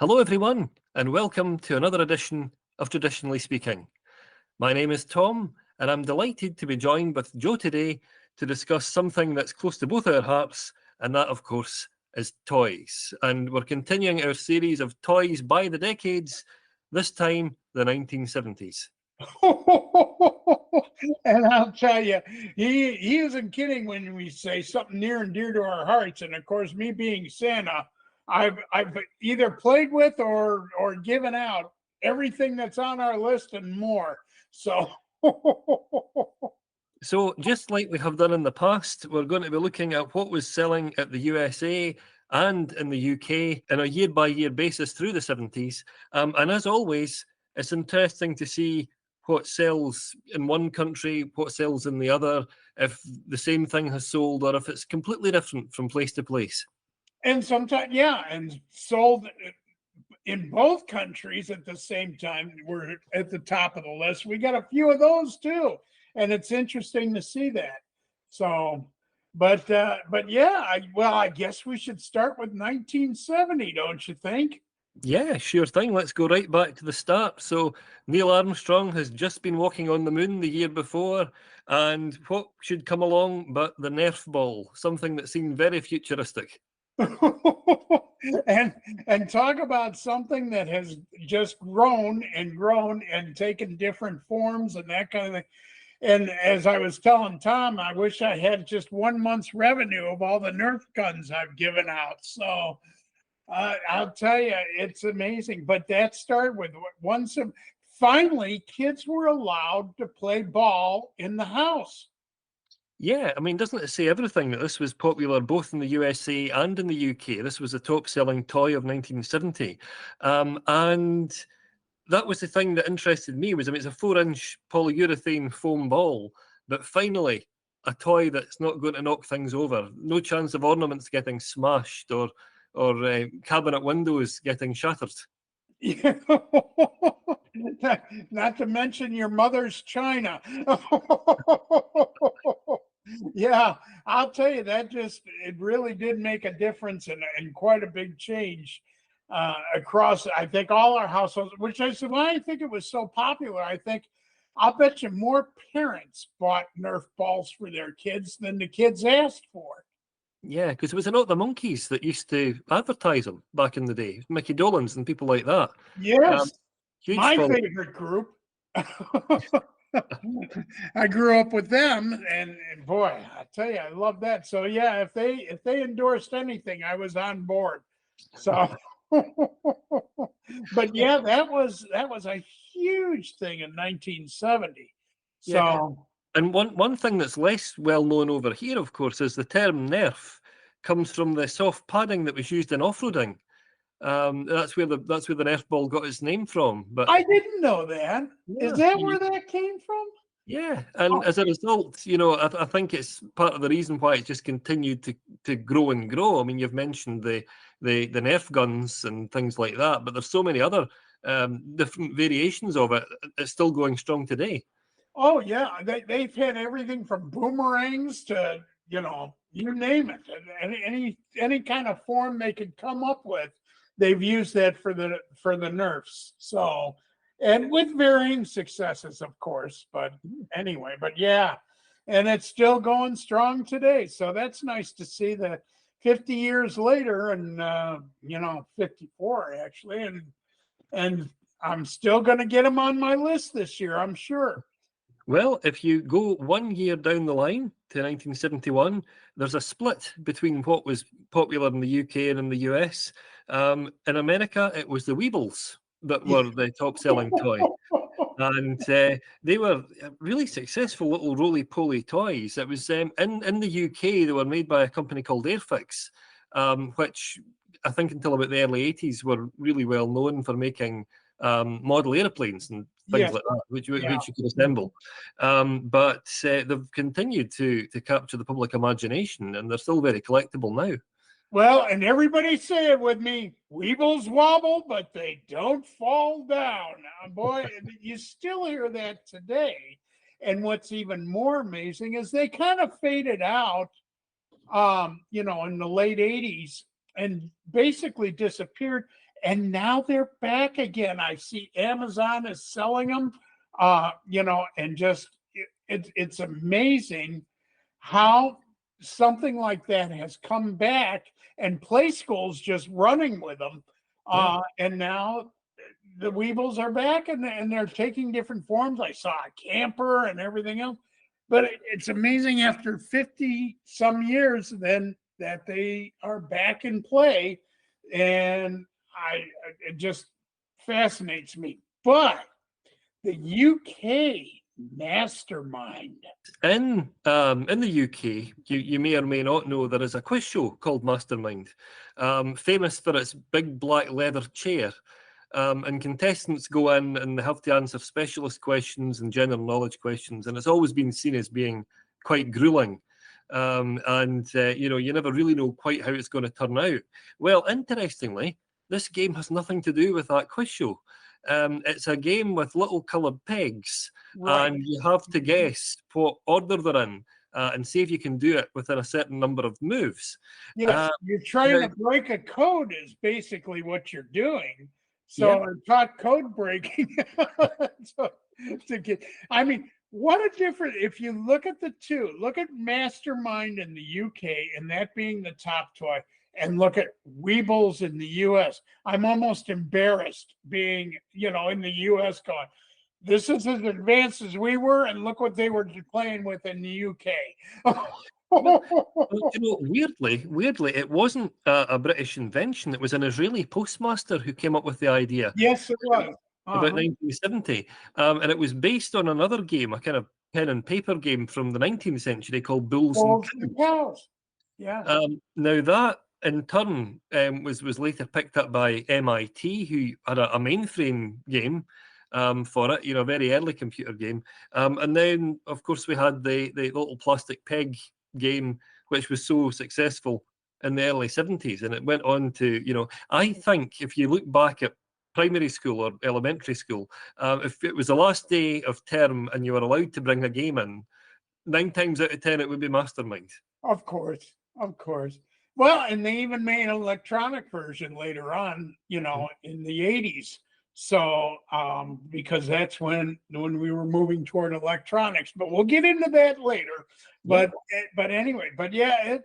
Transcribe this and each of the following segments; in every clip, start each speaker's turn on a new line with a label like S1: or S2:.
S1: Hello, everyone, and welcome to another edition of Traditionally Speaking. My name is Tom, and I'm delighted to be joined with Joe today to discuss something that's close to both our hearts, and that, of course, is toys. And we're continuing our series of toys by the decades, this time the 1970s.
S2: And I'll tell you, he isn't kidding when we say something near and dear to our hearts. And of course, me being Santa, I've either played with or given out everything that's on our list and more. So
S1: So, just like we have done in the past, we're going to be looking at what was selling at the USA and in the UK on a year by year basis through the 70s. And as always, it's interesting to see what sells in one country, what sells in the other, if the same thing has sold or if it's completely different from place to place.
S2: and sometimes, yeah, and sold in both countries at the same time. We're at the top of the list. We got a few of those too, and it's interesting to see that. So, but yeah, I guess we should start with 1970, don't you think?
S1: Yeah, sure thing. Let's go right back to the start. So, Neil Armstrong has just been walking on the moon the year before, and what should come along but the Nerf ball, something that seemed very futuristic.
S2: and talk about something that has just grown and grown and taken different forms and that kind of thing. And as I was telling Tom, I wish I had just 1 month's revenue of all the Nerf guns I've given out. So I'll tell you, it's amazing. But that started with once finally kids were allowed to play ball in the house.
S1: Yeah, I mean, doesn't it say everything that this was popular both in the USA and in the UK? This was the top selling toy of 1970. And that was the thing that interested me was, I mean, it's a 4-inch polyurethane foam ball, but finally a toy that's not going to knock things over. No chance of ornaments getting smashed or cabinet windows getting shattered.
S2: Not to mention your mother's china. Yeah, I'll tell you that it really did make a difference and quite a big change across, I think, all our households, which is why I think it was so popular. I think I'll bet you more parents bought Nerf balls for their kids than the kids asked for.
S1: Yeah, because it was not the monkeys that used to advertise them back in the day, Mickey Dolenz and people like that. Um,
S2: Yes,
S1: huge
S2: my
S1: follow.
S2: favorite group. I grew up with them, and boy, I tell you, I love that. So yeah, if they endorsed anything, I was on board. So, but yeah, that was a huge thing in 1970.
S1: Yeah,
S2: So
S1: and one thing that's less well known over here, of course, is the term Nerf comes from the soft padding that was used in off-roading. That's where the Nerf ball got its name from. But
S2: I didn't know that. Is
S1: yeah,
S2: that where that came from?
S1: yeah, and
S2: Oh,
S1: as a result, I think it's part of the reason why it just continued to grow and grow. I mean, you've mentioned the Nerf guns and things like that, but there's so many other different variations of it. It's still going strong today.
S2: oh yeah, they've had everything from boomerangs to you name it, and any kind of form they could come up with, they've used that for the Nerfs. So, and with varying successes, of course. But anyway, but yeah, and it's still going strong today. So that's nice to see that 50 years later, and 54 actually, and I'm still going to get them on my list this year, I'm sure.
S1: Well, if you go 1 year down the line to 1971, there's a split between what was popular in the UK and in the US. In America, it was the Weebles that were the top-selling toy, and they were really successful little roly-poly toys. It was in the UK, they were made by a company called Airfix, which I think until about the early 80s were really well known for making model airplanes and things
S2: Yes,
S1: like that, which
S2: yeah.
S1: you could assemble. But they've continued to capture the public imagination, and they're still very collectible now.
S2: Well, and everybody say it with me: Weebles wobble, but they don't fall down. Now, boy, you still hear that today. And what's even more amazing is they kind of faded out, in the late 80s and basically disappeared. and now they're back again. I see Amazon is selling them, and just it's amazing how something like that has come back, and Play School's just running with them. And now the Weebles are back, and they're taking different forms. I saw a camper and everything else, but it's amazing after 50 some years then that they are back in play, and it just fascinates me. But the UK Mastermind.
S1: In the UK, you may or may not know there is a quiz show called Mastermind, famous for its big black leather chair. And contestants go in and they have to answer specialist questions and general knowledge questions, and it's always been seen as being quite grueling. You never really know quite how it's going to turn out. Well, interestingly, this game has nothing to do with that quiz show. It's a game with little coloured pegs,
S2: Right.
S1: and you have to guess what order they're in and see if you can do it within a certain number of moves.
S2: Yes, you're trying
S1: now-
S2: to break a code is basically what you're doing. So
S1: Yeah.
S2: I taught code breaking. I mean, what a difference. If you look at the two, look at Mastermind in the UK and that being the top toy, and look at Weebles in the US. I'm almost embarrassed being, in the US going, this is as advanced as we were, and look what they were playing with in the UK.
S1: Well, weirdly, it wasn't a British invention. It was an Israeli postmaster who came up with the idea
S2: Yes, it was.
S1: about 1970, and it was based on another game, a kind of pen and paper game from the 19th century called Bulls and
S2: Bulls
S1: Cows.
S2: and Cows. Yeah.
S1: Now that in turn was later picked up by MIT, who had a mainframe game for it, a very early computer game. And then, of course, we had the little plastic peg game, which was so successful in the early 70s. And it went on to, I think if you look back at primary school or elementary school, if it was the last day of term and you were allowed to bring a game in, 9 times out of 10 it would be Mastermind.
S2: Of course. Well, and they even made an electronic version later on, in the 80s. So, because that's when we were moving toward electronics, but we'll get into that later. But anyway, yeah,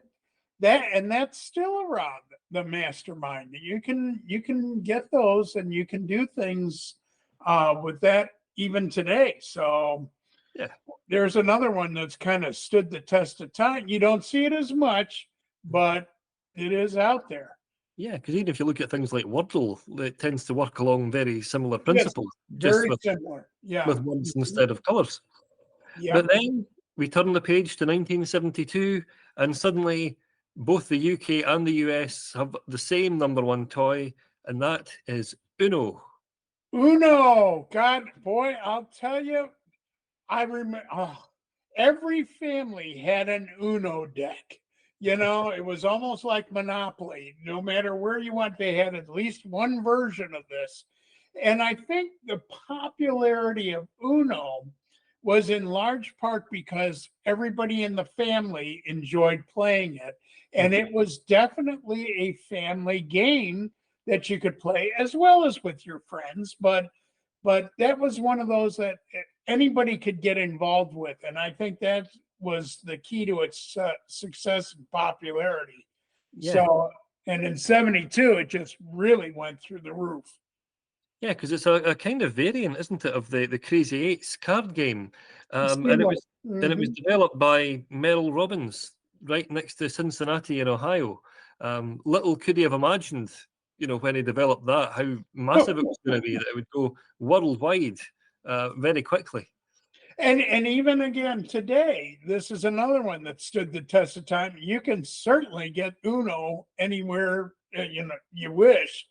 S2: that's still around, the Mastermind. You can get those, and you can do things with that even today. So
S1: yeah,
S2: there's another one that's kind of stood the test of time. You don't see it as much, but it is out there.
S1: Yeah, because even if you look at things like Wordle, it tends to work along very similar principles,
S2: Very similar. Yeah.
S1: with words instead of colours.
S2: Yeah.
S1: But then we turn the page to 1972, and suddenly both the UK and the US have the same number one toy, and that is Uno.
S2: Uno. God, boy, I'll tell you, I remember every family had an Uno deck. It was almost like Monopoly. No matter where you went, they had at least one version of this. And I think the popularity of Uno was in large part because everybody in the family enjoyed playing it. And it was definitely a family game that you could play as well as with your friends. But that was one of those that anybody could get involved with. And I think that was the key to its success and popularity.
S1: Yeah.
S2: So, and in 72, it just really went through the roof.
S1: Yeah, because it's a kind of variant, isn't it, of the Crazy Eights card game. And it was developed by Merrill Robbins, right next to Cincinnati in Ohio. Little could he have imagined, when he developed that, how massive it was going to be, that it would go worldwide very quickly.
S2: And even again today, this is another one that stood the test of time. You can certainly get Uno anywhere you wish,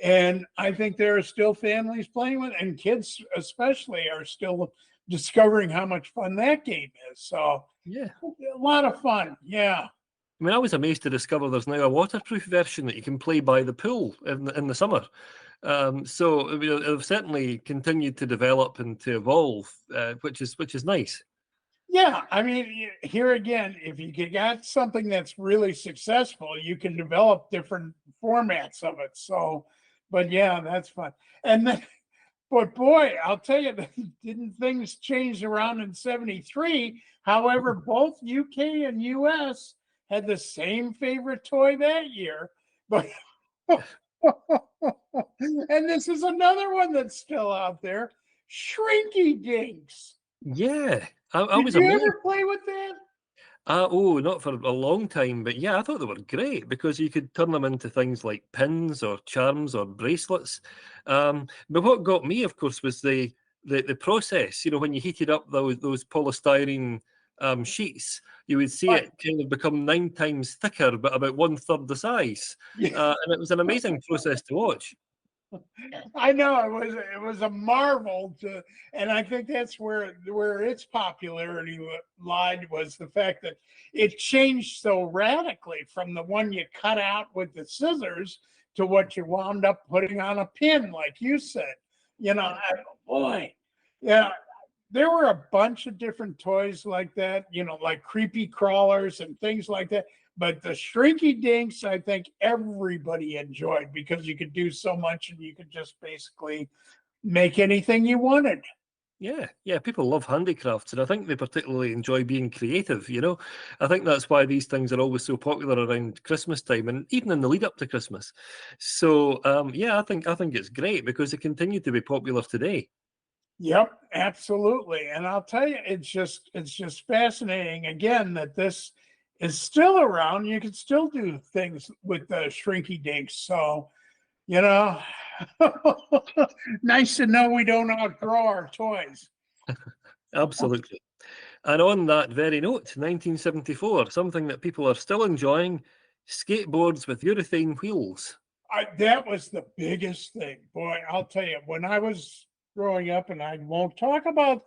S2: and I think there are still families playing with, and kids especially are still discovering how much fun that game is. So
S1: yeah,
S2: a lot of fun. Yeah.
S1: I mean, I was amazed to discover there's now a waterproof version that you can play by the pool in the summer. So it'll certainly continued to develop and to evolve, which is nice.
S2: Yeah, I mean, here again, if you got something that's really successful, you can develop different formats of it. So, But yeah, that's fun. And then, but boy, I'll tell you, didn't things change around in '73? However, both UK and US had the same favorite toy that year. But and this is another one that's still out there, Shrinky Dinks.
S1: Yeah, I
S2: Did
S1: was
S2: you
S1: amazed.
S2: ever play with that?
S1: Oh, not for a long time, but yeah, I thought they were great because you could turn them into things like pins or charms or bracelets. But what got me, of course, was the process. You know, when you heated up those polystyrene sheets, you would see
S2: Right.
S1: it kind of become 9 times thicker, but about 1/3 the size.
S2: Yeah.
S1: And it was an amazing process to watch.
S2: I know it was a marvel to, and I think that's where its popularity lied, was the fact that it changed so radically from the one you cut out with the scissors to what you wound up putting on a pin, like you said. Boy, yeah, there were a bunch of different toys like that, like creepy crawlers and things like that. But the Shrinky Dinks, I think everybody enjoyed because you could do so much and you could just basically make anything you wanted.
S1: Yeah, people love handicrafts, and I think they particularly enjoy being creative. I think that's why these things are always so popular around Christmas time, and even in the lead up to Christmas. So, yeah, I think it's great because they continue to be popular today.
S2: Yep, absolutely. And I'll tell you, it's just fascinating again that this is still around. You can still do things with the Shrinky Dinks. So, you know, nice to know we don't outgrow our toys.
S1: Absolutely. And on that very note, 1974, something that people are still enjoying: skateboards with urethane wheels.
S2: That was the biggest thing, boy. I'll tell you, when I was growing up, and I won't talk about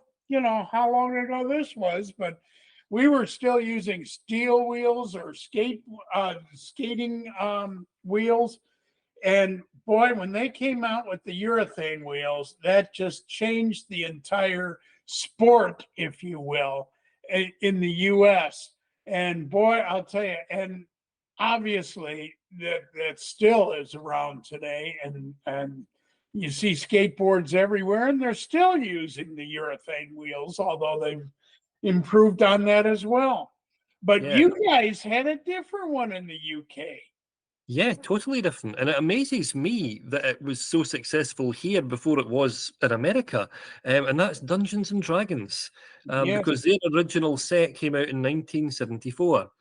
S2: how long ago this was, but we were still using steel wheels or skating wheels. And boy, when they came out with the urethane wheels, that just changed the entire sport, if you will, in the US. And boy, I'll tell you, and obviously that still is around today, and you see skateboards everywhere, and they're still using the urethane wheels, although they've improved on that as well. But
S1: Yeah.
S2: you guys had a different one in the UK.
S1: Yeah, totally different. And it amazes me that it was so successful here before it was in America. And that's Dungeons and Dragons,
S2: Yes.
S1: because their original set came out in 1974.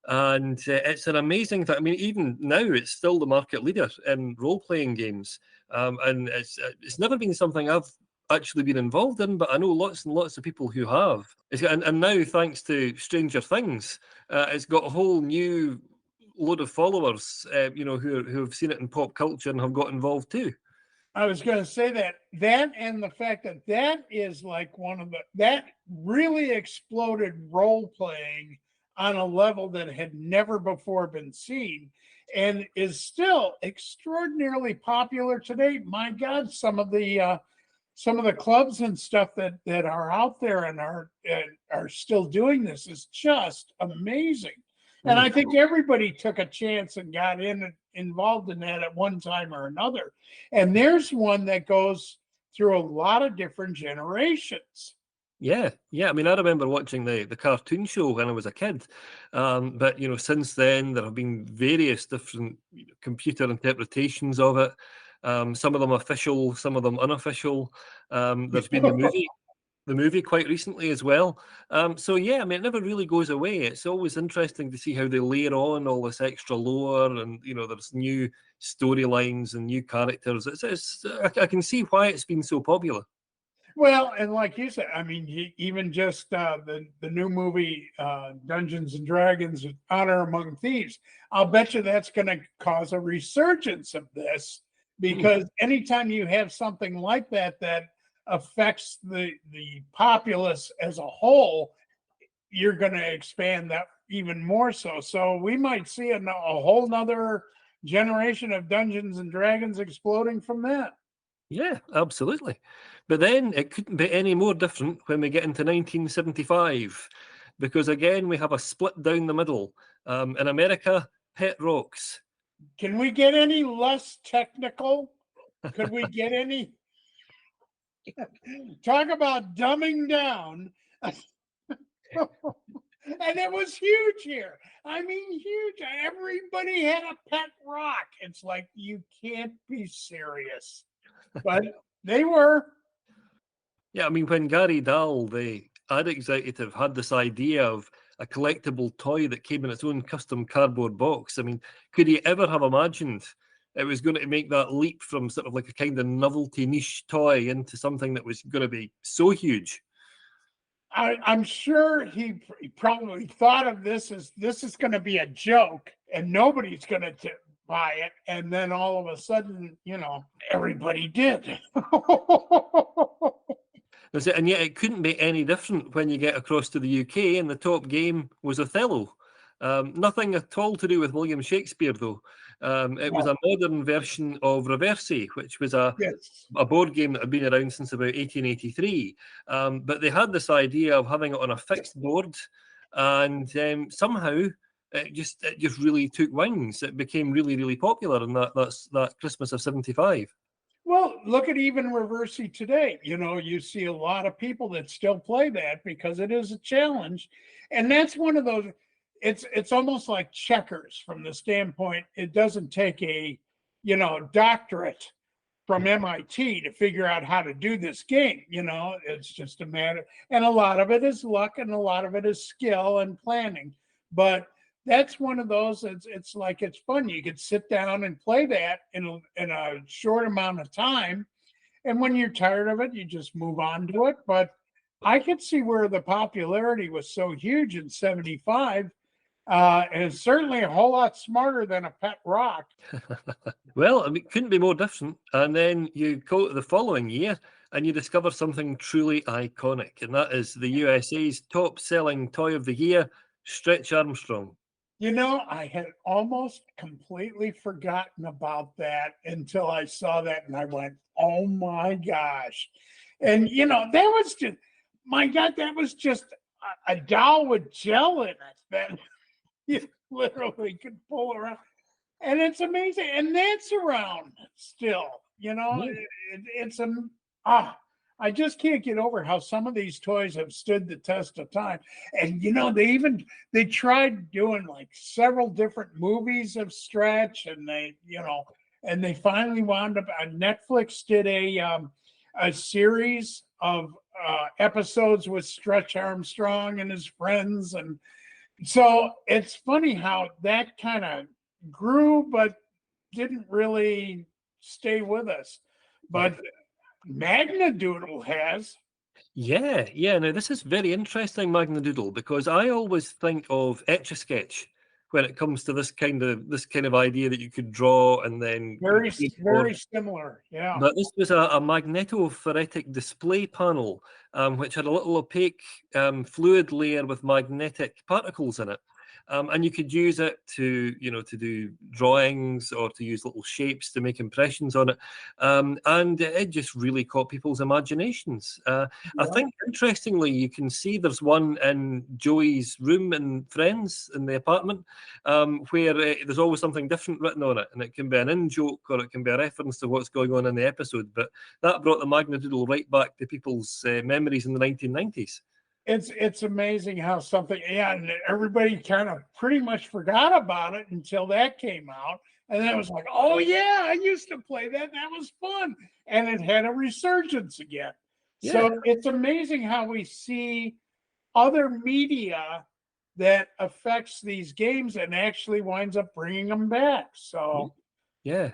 S1: And it's an amazing thing. I mean, even now, it's still the market leader in role playing games. And it's never been something I've actually been involved in, but I know lots and lots of people who have. And now, thanks to Stranger Things, it's got a whole new load of followers, who have seen it in pop culture and have got involved too.
S2: I was going to say that and the fact that is like that really exploded role playing on a level that had never before been seen, and is still extraordinarily popular today. My God, some of the clubs and stuff that are out there and are still doing this is just amazing. And I
S1: Mm.
S2: think everybody took a chance and got involved in that at one time or another. And there's one that goes through a lot of different generations.
S1: Yeah. I mean, I remember watching the cartoon show when I was a kid, but since then there have been various different computer interpretations of it. Some of them official, some of them unofficial. There's been the movie quite recently as well. So yeah, I mean, it never really goes away. It's always interesting to see how they layer on all this extra lore, and there's new storylines and new characters. I can see why it's been so popular.
S2: Well, and like you said, I mean, even just the new movie Dungeons and Dragons: Honor Among Thieves. I'll bet you that's going to cause a resurgence of this,
S1: Mm.
S2: because anytime you have something like that affects the populace as a whole, you're going to expand that even more so. So we might see a whole nother generation of Dungeons and Dragons exploding from that.
S1: Yeah, absolutely. But then it couldn't be any more different when we get into 1975, because again we have a split down the middle. In America, Pet Rocks.
S2: Can we get any less technical? Could we get any? Talk about dumbing down. And it was huge here. I mean, huge. Everybody had a pet rock. It's like, you can't be serious. But they were.
S1: Yeah, I mean, when Gary Dahl, the ad executive, had this idea of a collectible toy that came in its own custom cardboard box, I mean, could he ever have imagined it was going to make that leap from sort of like a kind of novelty niche toy into something that was going to be so huge?
S2: I'm sure he probably thought of this as, this is going to be a joke and nobody's going to buy it. And then all of a sudden, everybody did.
S1: That's it. And yet it couldn't be any different when you get across to the UK, and the top game was Othello. Nothing at all to do with William Shakespeare, though. It was a modern version of Reversi, which was a board game that had been around since about 1883. But they had this idea of having it on a fixed board, and somehow it just really took wings. It became really, really popular, and that Christmas of '75.
S2: Well, look at even Reversi today. You see a lot of people that still play that because it is a challenge. And that's one of those, it's almost like checkers from the standpoint, it doesn't take a, doctorate from MIT to figure out how to do this game. It's just a matter, and a lot of it is luck and a lot of it is skill and planning. But that's one of those, it's like, it's fun. You could sit down and play that in a short amount of time. And when you're tired of it, you just move on to it. But I could see where the popularity was so huge in '75. And it's certainly a whole lot smarter than a pet rock.
S1: Well, I mean, it couldn't be more different. And then you go to the following year and you discover something truly iconic. And that is the USA's top selling toy of the year, Stretch Armstrong.
S2: I had almost completely forgotten about that until I saw that and I went, oh my gosh. And, that was just, my God, that was just a doll with gel in it that you literally could pull around. And it's amazing. And that's around still, it's I just can't get over how some of these toys have stood the test of time. And they tried doing like several different movies of Stretch, and they finally wound up on Netflix did a series of episodes with Stretch Armstrong and his friends. And so it's funny how that kind of grew, but didn't really stay with us. But Magnadoodle has.
S1: Yeah. Now, this is very interesting, Magnadoodle, because I always think of Etch-a-Sketch when it comes to this kind of idea that you could draw and then
S2: very similar. Yeah.
S1: But this was a magnetophoretic display panel, which had a little opaque fluid layer with magnetic particles in it. And you could use it to do drawings or to use little shapes to make impressions on it. And it just really caught people's imaginations. I think, interestingly, you can see there's one in Joey's room in Friends in the apartment where there's always something different written on it. And it can be an in-joke or it can be a reference to what's going on in the episode. But that brought the Magnadoodle right back to people's memories in the 1990s.
S2: It's amazing how something, and everybody kind of pretty much forgot about it until that came out. And then it was like, oh yeah, I used to play that. That was fun. And it had a resurgence again. Yeah. So it's amazing how we see other media that affects these games and actually winds up bringing them back. So,
S1: yeah.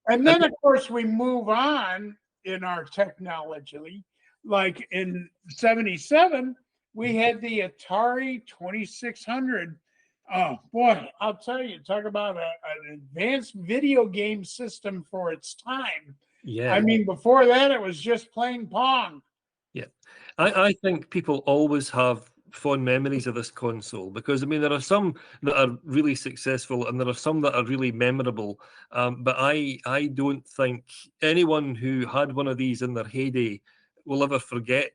S2: And then, of course, we move on in our technology. Like in '77, we had the Atari 2600. Oh boy, I'll tell you, talk about an advanced video game system for its time.
S1: Yeah.
S2: I mean, before that, it was just plain Pong.
S1: Yeah. I think people always have fond memories of this console because, I mean, there are some that are really successful and there are some that are really memorable. But I don't think anyone who had one of these in their heyday will ever forget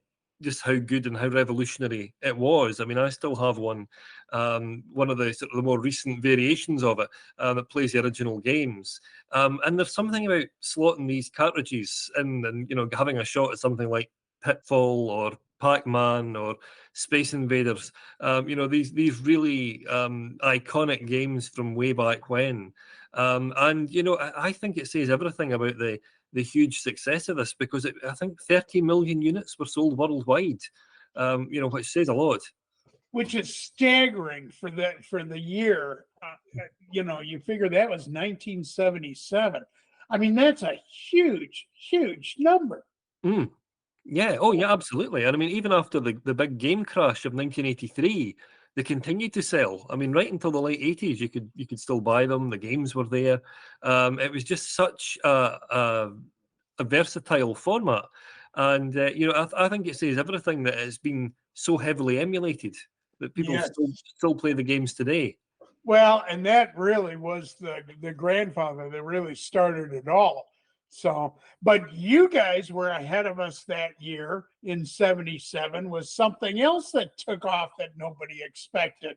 S1: just how good and how revolutionary it was. I mean, I still have one of the sort of the more recent variations of it that plays the original games. And there's something about slotting these cartridges in and, you know, having a shot at something like Pitfall or Pac-Man or Space Invaders. You know, these really iconic games from way back when. And, you know, I think it says everything about the huge success of this, because I think 30 million units were sold worldwide, you know, which says a lot.
S2: Which is staggering for the year. You know, you figure that was 1977. I mean, that's a huge, huge number.
S1: Mm. Yeah. Oh, yeah, absolutely. And I mean, even after the big game crash of 1983, they continued to sell. I mean, right until the late 80s, you could still buy them. The games were there. It was just such a versatile format, and you know, I think it says everything that it's been so heavily emulated that people
S2: Yes.
S1: still play the games today.
S2: Well, and that really was the grandfather that really started it all. So, but you guys were ahead of us that year in 77 was something else that took off that nobody expected.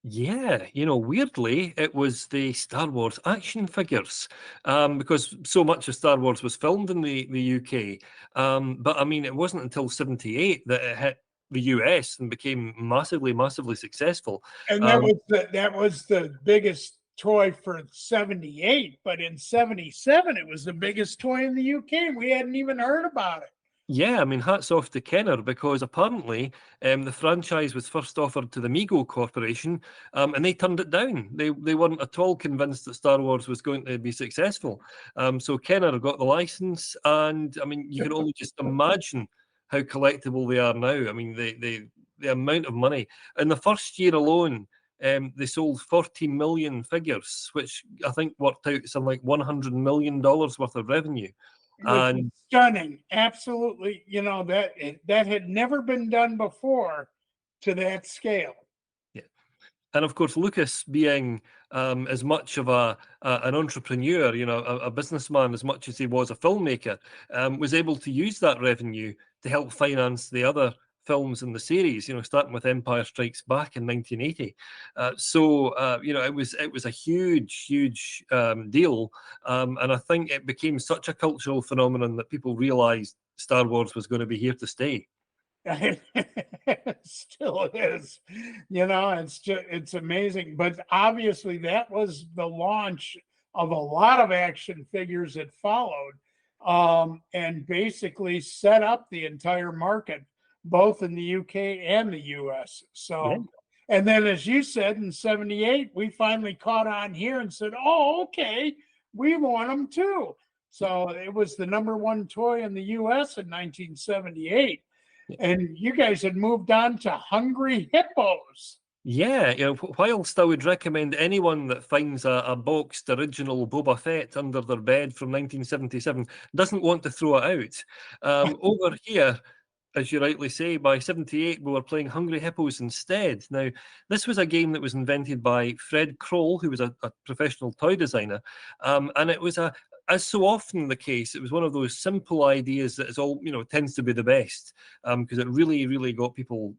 S1: Yeah, you know, weirdly, it was the Star Wars action figures, because so much of Star Wars was filmed in the UK. But I mean, it wasn't until '78 that it hit the US and became massively successful.
S2: And
S1: Um,
S2: that was the biggest toy for 78, but in 77 it was the biggest toy in the UK. We hadn't even heard about it.
S1: Yeah, I mean, hats off to Kenner, because apparently the franchise was first offered to the Mego Corporation, and they turned it down. They weren't at all convinced that Star Wars was going to be successful. So Kenner got the license, and I mean, you can only just imagine how collectible they are now. I mean, the amount of money in the first year alone. They sold 40 million figures, which I think worked out something like $100 million worth of revenue.
S2: Which is
S1: And
S2: stunning. Absolutely, you know, that had never been done before to that scale.
S1: yeah. And of course, Lucas, being as much of an entrepreneur, you know, a businessman as much as he was a filmmaker, was able to use that revenue to help finance the other films in the series. You know, starting with Empire Strikes Back in 1980. You know, it was a huge deal, and I think it became such a cultural phenomenon that people realised Star Wars was going to be here to stay.
S2: It still is, you know, it's amazing. But obviously, that was the launch of a lot of action figures that followed, and basically set up the entire market, both in the UK and the US.
S1: Yeah.
S2: So, and then, as you said, in 78, we finally caught on here and said, oh, okay, we want them too. So it was the number one toy in the US in 1978. And you guys had moved on to Hungry Hippos.
S1: Yeah, you know, whilst I would recommend anyone that finds a boxed original Boba Fett under their bed from 1977 doesn't want to throw it out, over here, as you rightly say, by 78, we were playing Hungry Hippos instead. Now, this was a game that was invented by Fred Kroll, who was a professional toy designer, and it was as so often the case, it was one of those simple ideas that is all, you know, tends to be the best, because it really got people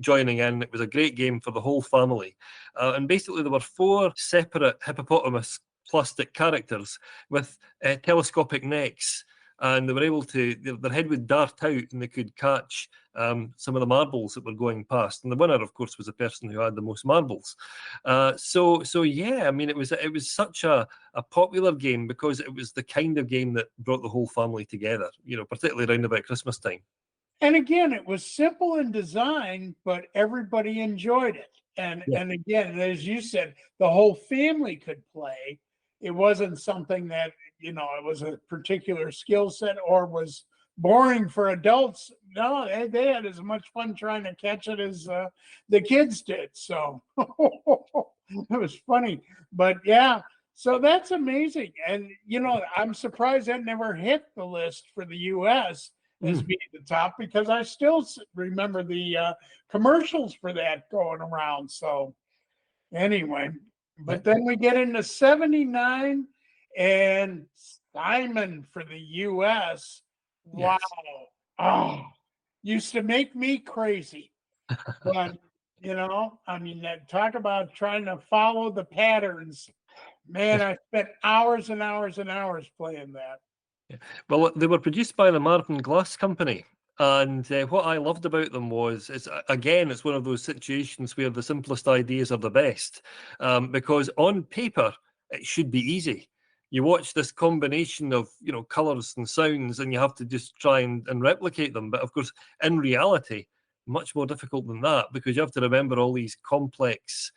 S1: joining in. It was a great game for the whole family, and basically there were 4 separate hippopotamus plastic characters with telescopic necks, and they were able to, their head would dart out and they could catch some of the marbles that were going past. And the winner, of course, was the person who had the most marbles. So yeah, I mean, it was such a popular game because it was the kind of game that brought the whole family together, you know, particularly around about Christmas time.
S2: And again, it was simple in design, but everybody enjoyed it.
S1: Yeah.
S2: And again, as you said, the whole family could play. It wasn't something that, you know, it was a particular skill set or was boring for adults. No, they had as much fun trying to catch it as the kids did. So it was funny. But yeah, so that's amazing. And, you know, I'm surprised that never hit the list for the US as being the top, because I still remember the commercials for that going around. So anyway, but then we get into 79 and Simon for the US. Wow.
S1: Yes.
S2: Oh, used to make me crazy. But, I mean, talk about trying to follow the patterns. Man, I spent hours and hours and hours playing that.
S1: Well, they were produced by the Marvin Glass Company. And what I loved about them was, it's one of those situations where the simplest ideas are the best. Because on paper, it should be easy. You watch this combination of, colors and sounds, and you have to just try and replicate them. But of course, in reality, much more difficult than that, because you have to remember all these complex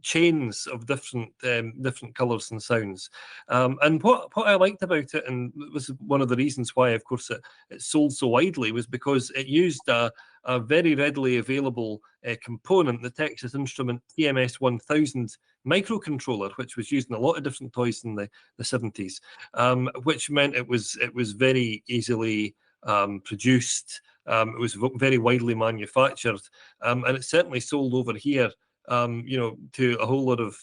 S1: chains of different colors and sounds. And what I liked about it, and it was one of the reasons why, of course, it sold so widely, was because it used a very readily available component, the Texas Instrument TMS 1000 microcontroller, which was used in a lot of different toys in the 70s, which meant it was very easily produced. It was very widely manufactured, and it certainly sold over here, to a whole lot of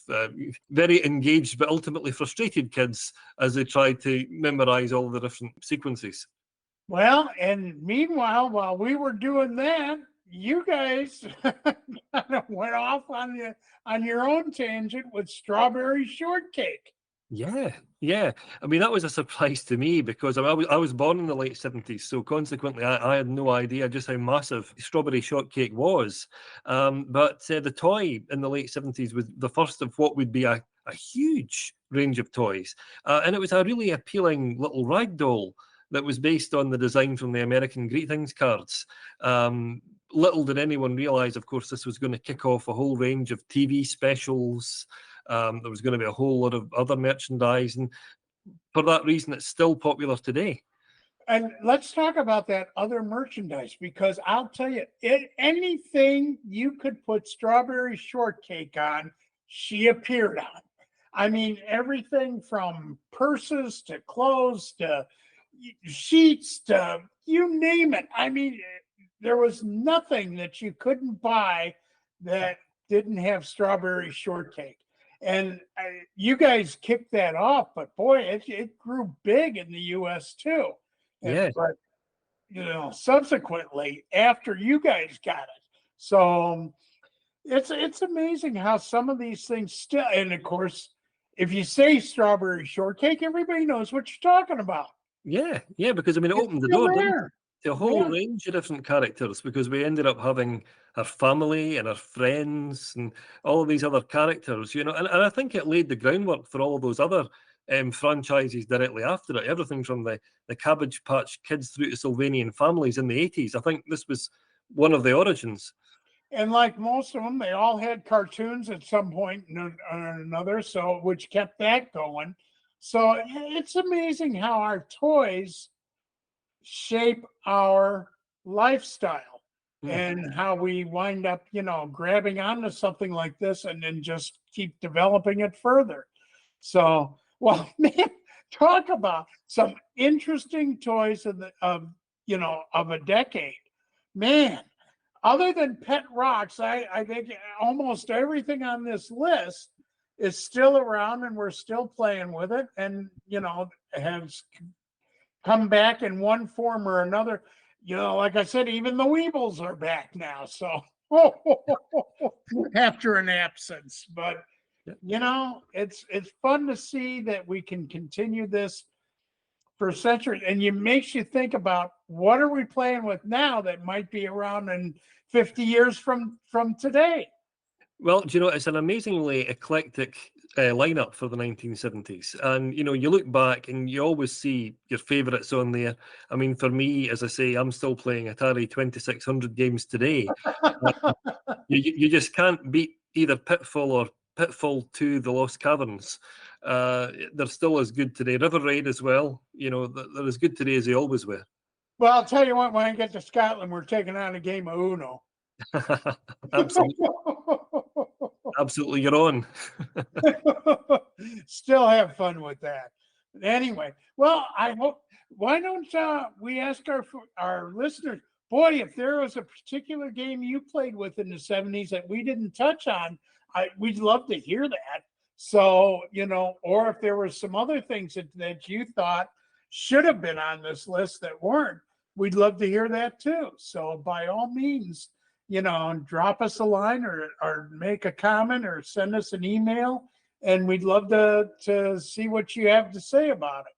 S1: very engaged but ultimately frustrated kids as they tried to memorize all the different sequences.
S2: Well, and meanwhile, while we were doing that, you guys kind of went off on your own tangent with Strawberry Shortcake.
S1: Yeah. I mean, that was a surprise to me because I was born in the late 70s, so consequently, I had no idea just how massive Strawberry Shortcake was. But the toy in the late 70s was the first of what would be a huge range of toys, and it was a really appealing little rag doll that was based on the design from the American Greetings cards. Little did anyone realize, of course, this was going to kick off a whole range of TV specials. There was going to be a whole lot of other merchandise, and for that reason, it's still popular today.
S2: And let's talk about that other merchandise, because I'll tell you, anything you could put Strawberry Shortcake on, she appeared on. I mean, everything from purses to clothes to sheets to you name it. I mean, there was nothing that you couldn't buy that didn't have Strawberry Shortcake. And you guys kicked that off, but boy, it grew big in the U.S. too.
S1: Yeah.
S2: But subsequently, after you guys got it, so it's amazing how some of these things still. And of course, if you say Strawberry Shortcake, everybody knows what you're talking about.
S1: Yeah, because I mean, it
S2: It's
S1: opened the
S2: still
S1: door, didn't it,
S2: there.
S1: to a whole
S2: Yeah.
S1: range of different characters, because we ended up having our family and our friends and all of these other characters, and I think it laid the groundwork for all of those other franchises directly after it. Everything from the Cabbage Patch Kids through to Sylvanian Families in the 80s. I think this was one of the origins.
S2: And like most of them, they all had cartoons at some point or another, so which kept that going. So it's amazing how our toys shape our lifestyle and how we wind up, grabbing onto something like this and then just keep developing it further. So, well, man, talk about some interesting toys of a decade. Man, other than Pet Rocks, I think almost everything on this list is still around and we're still playing with it, and has come back in one form or another. Like I said, even the Weebles are back now. So after an absence, but it's fun to see that we can continue this for centuries, and it makes you think about what are we playing with now that might be around in 50 years from today.
S1: Well, do you know, it's an amazingly eclectic lineup for the 1970s. And, you look back and you always see your favourites on there. I mean, for me, as I say, I'm still playing Atari 2600 games today. You just can't beat either Pitfall or Pitfall 2, The Lost Caverns. They're still as good today. River Raid as well. They're as good today as they always were.
S2: Well, I'll tell you what, when I get to Scotland, we're taking on a game of Uno.
S1: Absolutely. Absolutely, you're on.
S2: Still have fun with that. Anyway, well, I hope. Why don't we ask our listeners? Boy, if there was a particular game you played with in the 70s that we didn't touch on, we'd love to hear that. So, or if there were some other things that you thought should have been on this list that weren't, we'd love to hear that too. So by all means, drop us a line or make a comment or send us an email, and we'd love to see what you have to say about it.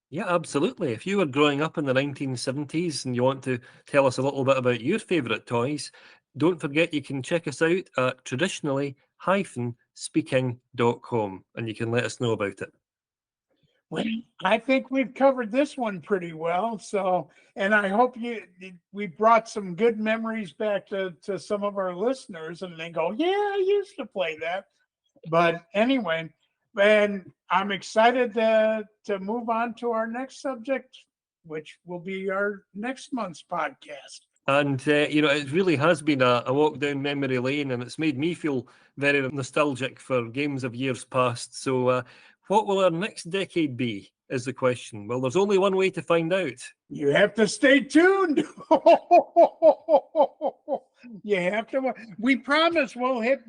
S1: Yeah, absolutely. If you were growing up in the 1970s and you want to tell us a little bit about your favourite toys, don't forget you can check us out at traditionally-speaking.com and you can let us know about it.
S2: Well, I think we've covered this one pretty well. So, and I hope we brought some good memories back to some of our listeners, and they go, "Yeah, I used to play that." But anyway, and I'm excited to move on to our next subject, which will be our next month's podcast.
S1: And, it really has been a walk down memory lane, and it's made me feel very nostalgic for games of years past. So what will our next decade be is the question. Well, there's only one way to find out.
S2: You have to stay tuned. You have to. We promise we'll hit,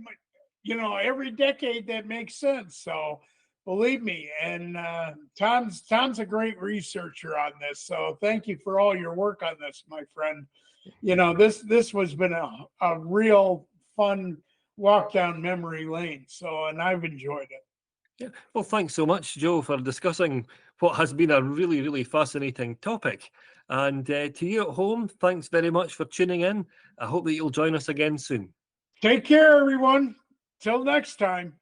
S2: every decade that makes sense. So believe me, and Tom's a great researcher on this. So thank you for all your work on this, my friend. This was been a real fun walk down memory lane. So, and I've enjoyed it.
S1: Yeah. Well, thanks so much, Joe, for discussing what has been a really, really fascinating topic. And to you at home, thanks very much for tuning in. I hope that you'll join us again soon.
S2: Take care, everyone. Till next time.